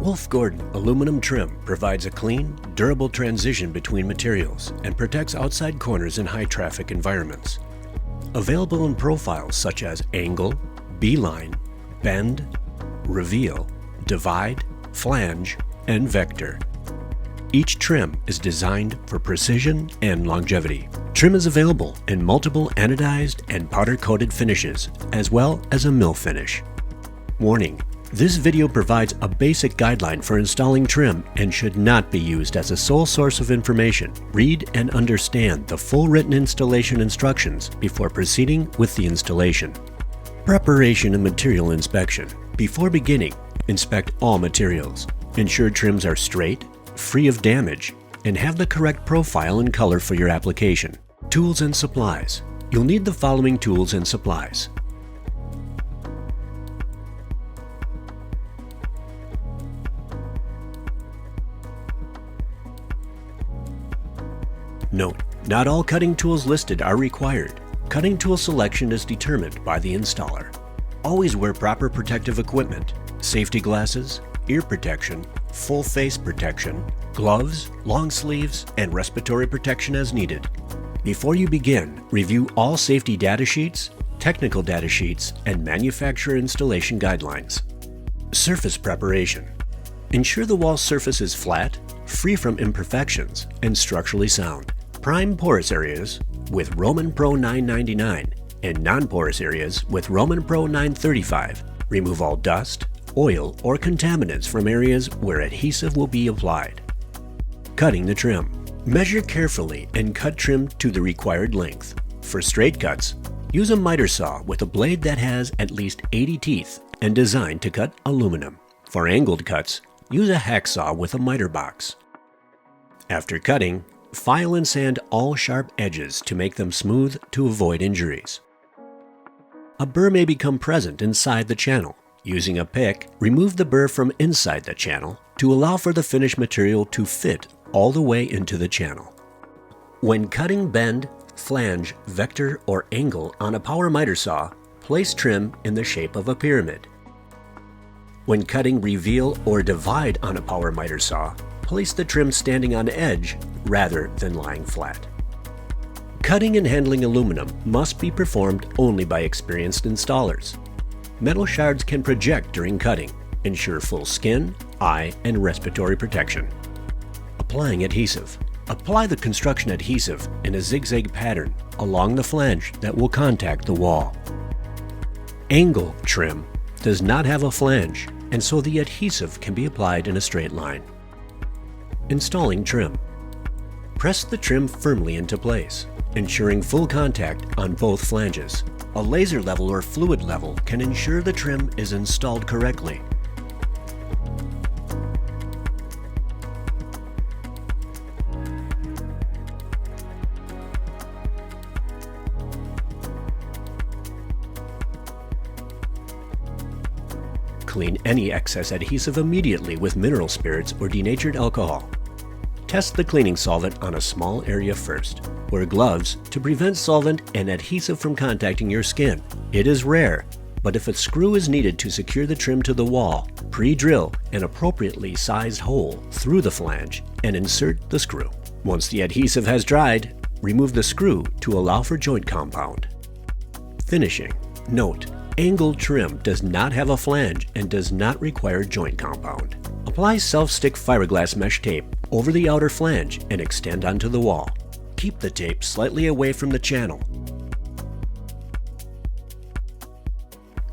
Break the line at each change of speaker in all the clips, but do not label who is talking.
Wolf Gordon aluminum trim provides a clean, durable transition between materials and protects outside corners in high-traffic environments. Available in profiles such as angle, beeline, bend, reveal, divide, flange, and vector. Each trim is designed for precision and longevity. Trim is available in multiple anodized and powder-coated finishes, as well as a mill finish. Warning: this video provides a basic guideline for installing trim and should not be used as a sole source of information. Read and understand the full written installation instructions before proceeding with the installation. Preparation and material inspection. Before beginning, inspect all materials. Ensure trims are straight, free of damage, and have the correct profile and color for your application. Tools and supplies. You'll need the following tools and supplies. Note: not all cutting tools listed are required. Cutting tool selection is determined by the installer. Always wear proper protective equipment: safety glasses, ear protection, full face protection, gloves, long sleeves, and respiratory protection as needed. Before you begin, review all safety data sheets, technical data sheets, and manufacturer installation guidelines. Surface preparation. Ensure the wall surface is flat, free from imperfections, and structurally sound. Prime porous areas with Roman Pro 999 and non-porous areas with Roman Pro 935. Remove all dust, oil, or contaminants from areas where adhesive will be applied. Cutting the trim. Measure carefully and cut trim to the required length. For straight cuts, use a miter saw with a blade that has at least 80 teeth and designed to cut aluminum. For angled cuts, use a hacksaw with a miter box. After cutting, file and sand all sharp edges to make them smooth to avoid injuries. A burr may become present inside the channel. Using a pick, remove the burr from inside the channel to allow for the finished material to fit all the way into the channel. When cutting bend, flange, vector, or angle on a power miter saw, place trim in the shape of a pyramid. When cutting reveal or divide on a power miter saw, place the trim standing on edge rather than lying flat. Cutting and handling aluminum must be performed only by experienced installers. Metal shards can project during cutting. Ensure full skin, eye, and respiratory protection. Applying adhesive. Apply the construction adhesive in a zigzag pattern along the flange that will contact the wall. Angle trim does not have a flange, and so the adhesive can be applied in a straight line. Installing trim. Press the trim firmly into place, ensuring full contact on both flanges. A laser level or fluid level can ensure the trim is installed correctly. Clean any excess adhesive immediately with mineral spirits or denatured alcohol. Test the cleaning solvent on a small area first. Wear gloves to prevent solvent and adhesive from contacting your skin. It is rare, but if a screw is needed to secure the trim to the wall, pre-drill an appropriately sized hole through the flange and insert the screw. Once the adhesive has dried, remove the screw to allow for joint compound. Finishing. Note: angled trim does not have a flange and does not require joint compound. Apply self-stick fiberglass mesh tape over the outer flange and extend onto the wall. Keep the tape slightly away from the channel.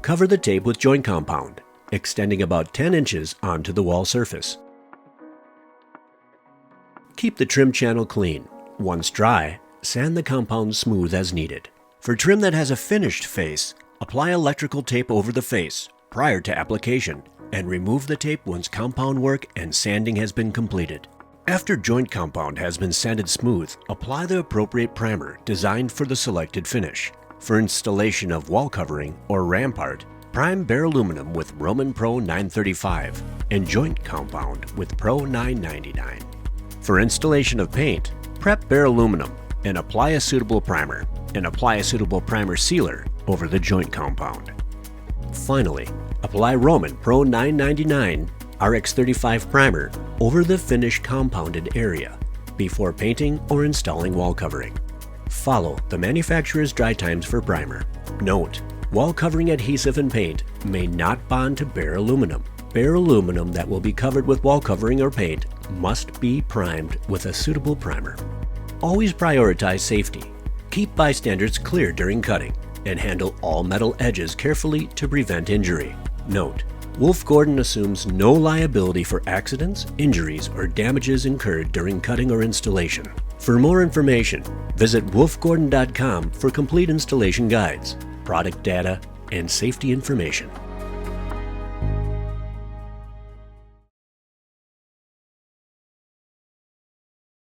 Cover the tape with joint compound, extending about 10 inches onto the wall surface. Keep the trim channel clean. Once dry, sand the compound smooth as needed. For trim that has a finished face, apply electrical tape over the face prior to application and remove the tape once compound work and sanding has been completed. After joint compound has been sanded smooth, apply the appropriate primer designed for the selected finish. For installation of wall covering or rampart, prime bare aluminum with Roman Pro 935 and joint compound with Pro 999. For installation of paint, prep bare aluminum and apply a suitable primer, and apply a suitable primer sealer over the joint compound. Finally, apply Roman Pro 999 RX35 primer over the finished compounded area before painting or installing wall covering. Follow the manufacturer's dry times for primer. Note: wall covering adhesive and paint may not bond to bare aluminum. Bare aluminum that will be covered with wall covering or paint must be primed with a suitable primer. Always prioritize safety. Keep bystanders clear during cutting and handle all metal edges carefully to prevent injury. Note: Wolf Gordon assumes no liability for accidents, injuries, or damages incurred during cutting or installation. For more information, visit wolfgordon.com for complete installation guides, product data, and safety information.